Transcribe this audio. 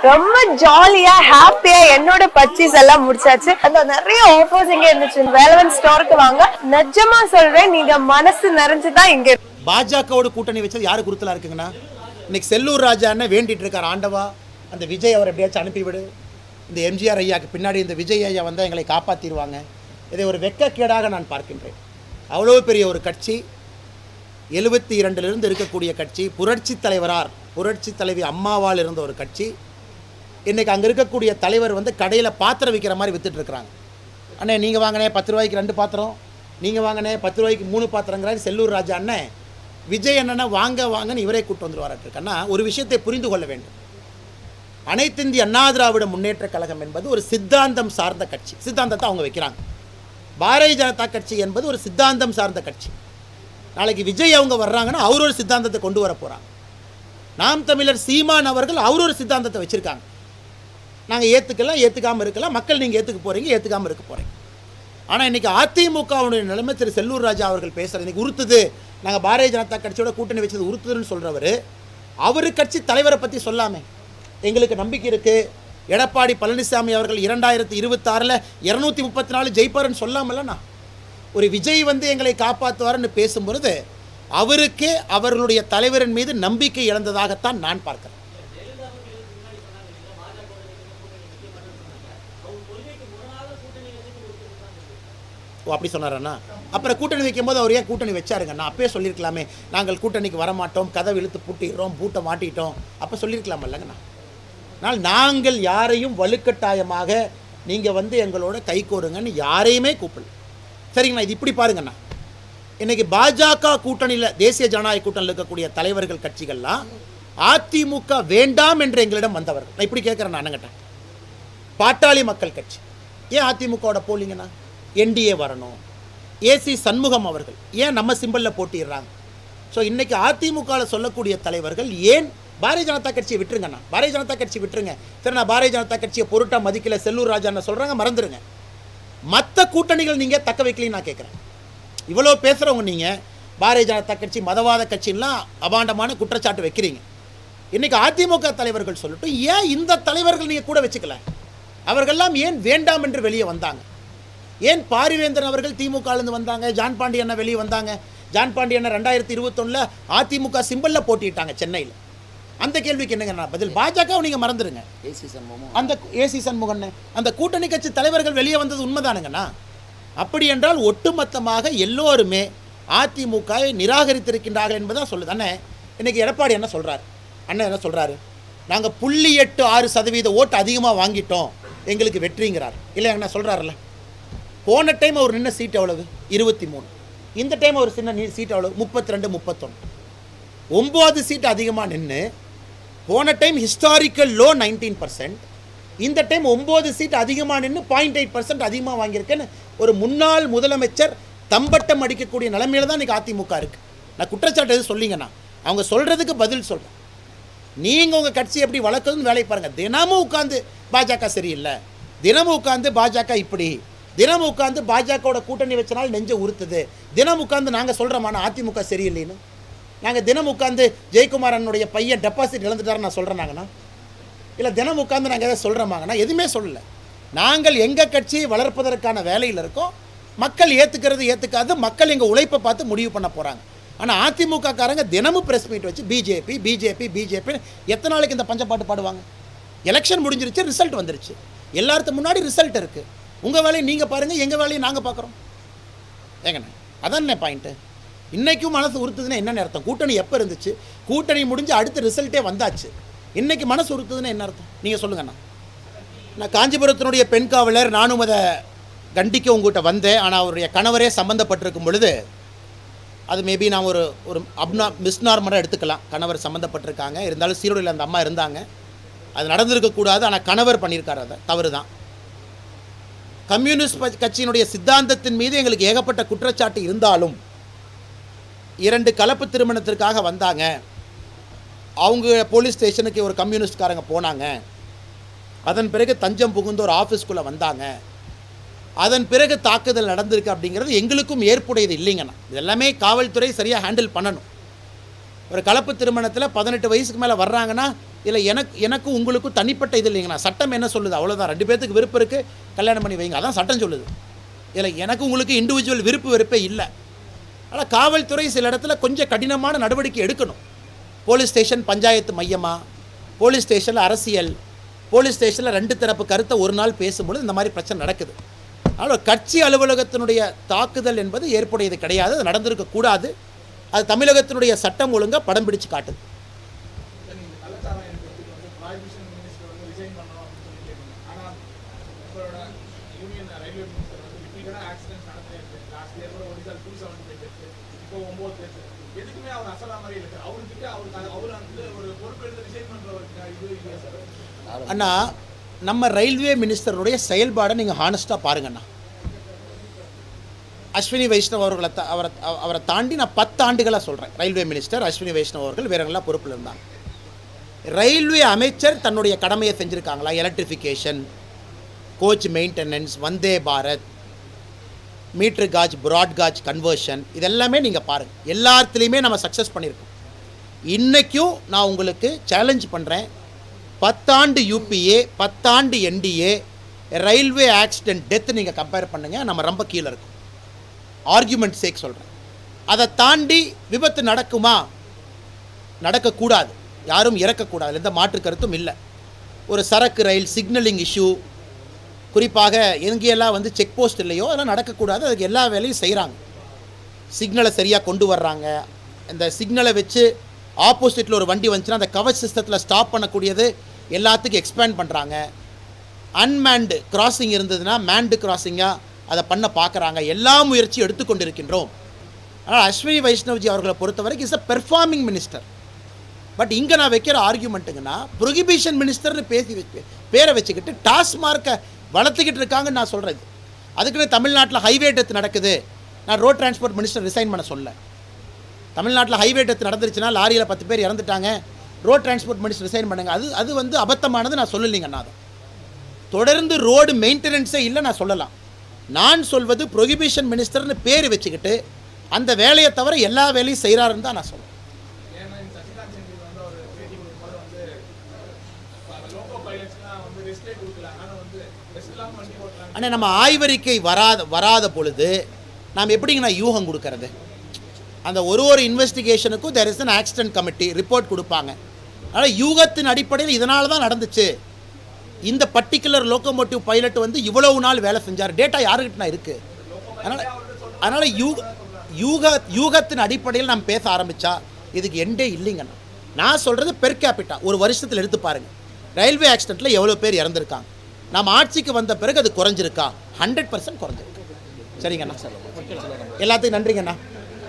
ரொம்ப ஜாலியா ஹாப்பியா என்னோட பர்ச்சேஸ் எல்லாம் முடிச்சாச்சு. அந்த நிறைய ஆஃபர்ஸ் இங்க இருந்துச்சு. வேலவன் ஸ்டோருக்கு வாங்க, நிஜமா சொல்றேன், நீங்க மனசு நிறைஞ்சுதான் இங்க. பாஜகவோட கூட்டணி வச்சது யாரு குருத்தலா இருக்குங்கன்னா, இன்னைக்கு செல்லூர் ராஜா அண்ணன் வேண்டிட்டு இருக்கார், ஆண்டவா அந்த விஜய் அவர் எப்படியாச்சும் அனுப்பிவிடு, இந்த எம்ஜிஆர் ஐயாவுக்கு பின்னாடி இந்த விஜய் ஐயா வந்தால் எங்களை காப்பாற்றிடுவாங்க. இதை ஒரு வெட்கக்கேடாக நான் பார்க்கின்றேன். அவ்வளோ பெரிய ஒரு கட்சி, 72 இருக்கக்கூடிய கட்சி, புரட்சி தலைவரார் புரட்சி தலைவி அம்மாவால் இருந்த ஒரு கட்சி, இன்றைக்கி அங்கே இருக்கக்கூடிய தலைவர் வந்து கடையில் பாத்திரம் விற்கிற மாதிரி விற்றுட்ருக்குறாங்க. அண்ணே நீங்கள் வாங்கினே 10 ரூபாய்க்கு 2 பாத்திரம், நீங்கள் வாங்கினே 10 ரூபாய்க்கு 3 பாத்திரங்கிறாரு செல்லூர் ராஜா அண்ணன். விஜய் அண்ணனை வாங்கன்னு இவரே கூட்டு வந்துருவாராட்டிருக்கன்னா, ஒரு விஷயத்தை புரிந்து கொள்ள வேண்டும். அனைத்து இந்திய அண்ணா திராவிட முன்னேற்ற கழகம் என்பது ஒரு சித்தாந்தம் சார்ந்த கட்சி. சித்தாந்தத்தை அவங்க வைக்கிறாங்க. பாரதிய ஜனதா கட்சி என்பது ஒரு சித்தாந்தம் சார்ந்த கட்சி. நாளைக்கு விஜய் அவங்க வர்றாங்கன்னா அவர் ஒரு சித்தாந்தத்தை கொண்டு வர போகிறாங்க. நாம் தமிழர் சீமான் அவர்கள் அவர் ஒரு சித்தாந்தத்தை வச்சுருக்காங்க. நாங்கள் ஏற்றுக்கலாம், ஏற்றுக்காமல் இருக்கலாம், மக்கள் நீங்கள் ஏற்றுக்க போகிறீங்க, ஏற்றுக்காமல் இருக்க போகிறீங்க. ஆனால் இன்றைக்கி அதிமுகவுடைய நிலைமை திரு செல்லூர் ராஜா அவர்கள் பேசுகிறது இன்றைக்கி உறுத்துது. நாங்கள் பாரதிய ஜனதா கட்சியோட கூட்டணி வச்சது உறுத்துதுன்னு சொல்கிறவர், அவர் கட்சி தலைவரை பற்றி சொல்லாமே. எங்களுக்கு நம்பிக்கை இருக்குது, எடப்பாடி பழனிசாமி அவர்கள் 2026 234 ஜெயிப்பாருன்னு சொல்லாமல்லண்ணா. ஒரு விஜய் வந்து எங்களை காப்பாற்றுவார்னு பேசும்பொழுது அவருக்கே அவர்களுடைய தலைவரின் மீது நம்பிக்கை இழந்ததாகத்தான் நான் பார்க்கிறேன். அப்படி சொன்னாரண்ணா. அப்புறம் கூட்டணி வைக்கும்போது அவர் ஏன் கூட்டணி வச்சாருங்கண்ணா? அப்பயே சொல்லியிருக்கலாமே, நாங்கள் கூட்டணிக்கு வரமாட்டோம், கதவு இழுத்து பூட்டிடுறோம், பூட்டை மாட்டிட்டோம், அப்போ சொல்லியிருக்கலாமல்லங்கண்ணா. ஆனால் நாங்கள் யாரையும் வலுக்கட்டாயமாக நீங்கள் வந்து எங்களோட கை கோருங்கன்னு யாரையுமே கூப்பிடல. சரிங்கண்ணா, இது இப்படி பாருங்கண்ணா, இன்றைக்கி பாஜக கூட்டணியில், தேசிய ஜனநாயக கூட்டணியில் இருக்கக்கூடிய தலைவர்கள் கட்சிகள்லாம் அதிமுக வேண்டாம் என்று எங்களிடம் வந்தவர்கள். நான் இப்படி கேட்குறேன் அண்ணங்கிட்ட, பாட்டாளி மக்கள் கட்சி ஏன் அதிமுகவோட போலிங்கண்ணா? என்டிஏ வரணும், ஏசி சண்முகம் அவர்கள் ஏன் நம்ம சிம்பிளில் போட்டிடுறாங்க? ஸோ இன்றைக்கி அதிமுகவில் சொல்லக்கூடிய தலைவர்கள் ஏன் பாரதிய ஜனதா கட்சியை விட்டுருங்கண்ணா, பாரதிய ஜனதா கட்சி விட்டுருங்க. சரி, நான் பாரதிய ஜனதா கட்சியை பொருட்டாக மதிக்கல, செல்லூர் ராஜா சொல்கிறாங்க, மறந்துடுங்க. மற்ற கூட்டணிகள் நீங்கள் தக்க வைக்கலைன்னு நான் கேட்குறேன். இவ்வளோ பேசுகிறவங்க நீங்கள் பாரதிய ஜனதா கட்சி மதவாத கட்சின்லாம் அபாண்டமான குற்றச்சாட்டு வைக்கிறீங்க. இன்றைக்கி அதிமுக தலைவர்கள் சொல்லட்டும், ஏன் இந்த தலைவர்கள் நீங்கள் கூட வச்சுக்கல? அவர்கள்லாம் ஏன் வேண்டாம் என்று வெளியே வந்தாங்க? ஏன் பாரிவேந்தன் அவர்கள் திமுகலேருந்து வந்தாங்க, ஜான் பாண்டியன் வெளியே வந்தாங்க? ஜான் பாண்டியன் 2021 அதிமுக சிம்பிளில் போட்டிட்டாங்க சென்னையில். அந்த கேள்விக்கு என்னங்க பதில்? பாஜக நீங்கள் மறந்துடுங்க. அந்த ஏசி சண்முகன் அந்த கூட்டணி கட்சி தலைவர்கள் வெளியே வந்தது உண்மைதானுங்கண்ணா. அப்படி என்றால் ஒட்டுமொத்தமாக எல்லோருமே அதிமுகவை நிராகரித்திருக்கின்றார்கள் என்பதான் சொல்லுது. அண்ணன் இன்றைக்கி எடப்பாடி என்ன சொல்கிறார்? அண்ணன் என்ன சொல்கிறாரு? நாங்கள் 0.86% ஓட்டு அதிகமாக வாங்கிட்டோம், எங்களுக்கு வெற்றிங்கிறார். இல்லை அண்ணா சொல்கிறாருல்ல, போன டைம் அவர் நின்ன சீட் எவ்வளவு? 23. இந்த டைம் அவர் சின்ன சீட் எவ்வளவு? 32, 31. 9 சீட் அதிகமாக நின்று, போன டைம் ஹிஸ்டாரிக்கல் லோ 19%, இந்த டைம் 9 சீட் அதிகமாக நின்று 0.8% அதிகமாக வாங்கியிருக்கேன்னு ஒரு முன்னாள் முதலமைச்சர் தம்பட்டம் அடிக்கக்கூடிய நிலைமையில தான் இன்றைக்கி அதிமுக இருக்குது. நான் குற்றச்சாட்டு எது சொல்லிங்கண்ணா, அவங்க சொல்கிறதுக்கு பதில் சொல்கிறேன். நீங்கள் உங்கள் கட்சி எப்படி வளர்க்குறதுன்னு வேலையை பாருங்கள். தினமும் உட்காந்து பாஜக சரியில்லை, தினமும் உட்காந்து பாஜக இப்படி, தினமும் உட்காந்து பாஜகவோட கூட்டணி வச்சனால நெஞ்ச உறுத்துது, தினம் உட்காந்து நாங்கள் சொல்கிறோமான அதிமுக சரியில்லைன்னு. நாங்கள் தினம் உட்காந்து ஜெயக்குமார் அண்ணனுடைய பையன் டெபாசிட் இழந்துட்டாருன்னு நான் சொல்கிறேனாங்கண்ணா? இல்லை தினம் உட்காந்து நாங்கள் எதாவது சொல்கிறோமாங்கண்ணா? எதுவுமே சொல்லலை. நாங்கள் எங்கள் கட்சியை வளர்ப்பதற்கான வேலையில் இருக்கோம். மக்கள் ஏற்றுக்கிறது ஏற்றுக்காது, மக்கள் எங்கள் உழைப்பை பார்த்து முடிவு பண்ண போகிறாங்க. ஆனால் அதிமுக காரங்க தினமும் ப்ரெஸ் மீட் வச்சு பிஜேபி பிஜேபி பிஜேபின்னு எத்தனை நாளைக்கு இந்த பஞ்சப்பாட்டு பாடுவாங்க? எலெக்ஷன் முடிஞ்சிருச்சு, ரிசல்ட் வந்துருச்சு, எல்லாத்துக்கு முன்னாடி ரிசல்ட் இருக்குது. உங்கள் வேலையை நீங்கள் பாருங்கள், எங்கள் வேலையை நாங்கள் பார்க்குறோம். ஏங்கண்ணா அதானே பாயிண்ட்டு. இன்றைக்கும் மனசு உறுத்துதுன்னா என்னென்ன அர்த்தம்? கூட்டணி எப்போ இருந்துச்சு? கூட்டணி முடிஞ்சு அடுத்த ரிசல்ட்டே வந்தாச்சு. இன்றைக்கி மனசு உறுத்துதுன்னா என்ன அர்த்தம்? நீங்கள் சொல்லுங்கண்ணா. நான் காஞ்சிபுரத்தினுடைய பெண் காவலர், நானும் அதை கண்டிக்க உங்கள்கிட்ட வந்தேன். ஆனால் அவருடைய கணவரே சம்மந்தப்பட்டிருக்கும் பொழுது அது மேபி நான் ஒரு மிஸ்நார்மலாக எடுத்துக்கலாம். கணவர் சம்மந்தப்பட்டிருக்காங்க, இருந்தாலும் சீரோடியில் அந்த அம்மா இருந்தாங்க, அது நடந்திருக்கக்கூடாது. ஆனால் கணவர் பண்ணியிருக்காரு, அதை தவறு தான். கம்யூனிஸ்ட் கட்சியினுடைய சித்தாந்தத்தின் மீது எங்களுக்கு ஏகப்பட்ட குற்றச்சாட்டு இருந்தாலும் 2 கலப்பு திருமணத்திற்காக வந்தாங்க. அவங்க போலீஸ் ஸ்டேஷனுக்கு ஒரு கம்யூனிஸ்ட்காரங்க போனாங்க. அதன் பிறகு தஞ்சம் புகுந்து ஒரு ஆஃபீஸ்க்குள்ளே வந்தாங்க. அதன் பிறகு தாக்குதல் நடந்திருக்கு அப்படிங்கிறது எங்களுக்கும் ஏற்புடையது இல்லைங்கண்ணா. இதெல்லாமே காவல்துறை சரியாக ஹேண்டில் பண்ணணும். ஒரு கலப்பு திருமணத்தில் 18 வயசுக்கு மேலே வர்றாங்கன்னா இதில் எனக்கும் உங்களுக்கும் தனிப்பட்ட இது இல்லைங்கண்ணா. சட்டம் என்ன சொல்லுது அவ்வளோதான். 2 பேர்த்துக்கு விருப்பம் இருக்குது, கல்யாணம் பண்ணி வைங்க, அதான் சட்டம் சொல்லுது. இதில் எனக்கு உங்களுக்கு இண்டிவிஜுவல் வெறுப்பே இல்லை. ஆனால் காவல்துறை சில இடத்துல கொஞ்சம் கடினமான நடவடிக்கை எடுக்கணும். போலீஸ் ஸ்டேஷன் பஞ்சாயத்து மையமாக, போலீஸ் ஸ்டேஷனில் அரசியல், போலீஸ் ஸ்டேஷனில் 2 தரப்பு கருத்தை ஒரு நாள் பேசும்பொழுது இந்த மாதிரி பிரச்சனை நடக்குது. அதனால் கட்சி அலுவலகத்தினுடைய தாக்குதல் என்பது ஏற்புடையது கிடையாது, அது நடந்திருக்கக்கூடாது. அது தமிழகத்தினுடைய சட்டம் ஒழுங்காக படம் பிடிச்சு காட்டுது. அண்ணா, நம்ம ரயில்வே மினிஸ்டருடைய செயல்பாடை நீங்கள் ஹானஸ்ட்டாக பாருங்கண்ணா. அஸ்வினி வைஷ்ணவ் அவர்களை அவரை தாண்டி நான் 10 ஆண்டுகளாக சொல்கிறேன். ரயில்வே மினிஸ்டர் அஸ்வினி வைஷ்ணவ் அவர்கள் வேறெல்லாம் பொறுப்பில் இருந்தாங்க. ரயில்வே அமைச்சர் தன்னுடைய கடமையை செஞ்சுருக்காங்களா? Electrification, coach maintenance, Vande Bharat, metre gauge, broad gauge conversion, இதெல்லாமே நீங்கள் பாருங்கள். எல்லாத்துலேயுமே நம்ம சக்ஸஸ் பண்ணியிருக்கோம். இன்றைக்கும் நான் உங்களுக்கு சேலஞ்ச் பண்ணுறேன். 10 ஆண்டு யூபிஏ, 10 ஆண்டு என்டிஏ, ரயில்வே ஆக்சிடென்ட் டெத்து நீங்கள் கம்பேர் பண்ணுங்கள், நம்ம ரொம்ப கீழே இருக்கும். ஆர்கியூமெண்ட் சேக் சொல்கிறேன். அதை தாண்டி விபத்து நடக்குமா? நடக்கக்கூடாது, யாரும் இறக்கக்கூடாது, எந்த மாற்று கருத்தும் இல்லை. ஒரு சரக்கு ரயில் சிக்னலிங் இஷ்யூ, குறிப்பாக எங்கேயெல்லாம் செக் போஸ்ட் இல்லையோ அதெல்லாம் நடக்கக்கூடாது. அதுக்கு எல்லா வேலையும் செய்கிறாங்க. சிக்னலை சரியாக கொண்டு வர்றாங்க. இந்த சிக்னலை வச்சு ஆப்போசிட்டில் ஒரு வண்டி வந்துச்சுன்னா அந்த கவச் சிஸ்டத்தில் ஸ்டாப் பண்ணக்கூடியது எல்லாத்துக்கும் எக்ஸ்பேண்ட் பண்ணுறாங்க. அன்மேன்டு கிராசிங் இருந்ததுன்னா மேன்டு கிராசிங்காக அதை பண்ண பார்க்குறாங்க. எல்லா முயற்சியும் எடுத்துக்கொண்டிருக்கின்றோம். ஆனால் அஸ்வினி வைஷ்ணவ்ஜி அவர்களை பொறுத்த வரைக்கும் is a performing minister. But இங்கே நான் வைக்கிற ஆர்கியூமெண்ட்டுங்கன்னா ப்ரொஹிபிஷன் மினிஸ்டர்னு பேரை வச்சுக்கிட்டு டாஸ்மார்க்கை வளர்த்துக்கிட்டு இருக்காங்கன்னு நான் சொல்கிறது. அதுக்குன்னு தமிழ்நாட்டில் ஹைவே டெத் நடக்குது, நான் ரோட் டிரான்ஸ்போர்ட் மினிஸ்டர் ரிசைன் பண்ண சொல்ல. தமிழ்நாட்டில் ஹைவே டெத் நடந்துருச்சுன்னா லாரியில் 10 பேர் இறந்துட்டாங்க, ரோட் டிரான்ஸ்போர்ட் மினிஸ்டர் ரிசைன் பண்ணுங்க, அது அபத்தமானது நான் சொல்லலைங்கண்ணா. அதை தொடர்ந்து ரோடு மெயின்டெனன்ஸே இல்லை நான் சொல்லலாம். நான் சொல்வது ப்ரொஹிபிஷன் மினிஸ்டர்னு பேர் வச்சுக்கிட்டு அந்த வேலையை தவிர எல்லா வேலையும் செய்கிறாருன்னு தான் நான் சொல்லுவேன். ஆனால் நம்ம ஆய்வறிக்கை வராத பொழுது நாம் எப்படிங்கண்ணா யூகம் கொடுக்கறது? அந்த ஒரு இன்வெஸ்டிகேஷனுக்கும் there is an accident committee report கொடுப்பாங்க. அதனால் யூகத்தின் அடிப்படையில் இதனால தான் நடந்துச்சு, இந்த பர்டிகுலர் லோக்கோமோட்டிவ் பைலட் இவ்வளவு நாள் வேலை செஞ்சார், டேட்டா யாருக்கிட்டனா இருக்குது. அதனால் யூகத்தின் அடிப்படையில் நாம் பேச ஆரம்பித்தா இதுக்கு எண்டே இல்லைங்கண்ணா. நான் சொல்கிறது பெர் கேபிட்டா ஒரு வருஷத்தில் எடுத்து பாருங்கள், ரயில்வே ஆக்சிடெண்ட்டில் எவ்வளோ பேர் இறந்துருக்காங்க. நம்ம ஆட்சிக்கு வந்த பிறகு அது குறைஞ்சிருக்கா? 100% குறைஞ்சிருக்கு. சரிங்கண்ணா, எல்லாத்துக்கும் நன்றிங்கண்ணா.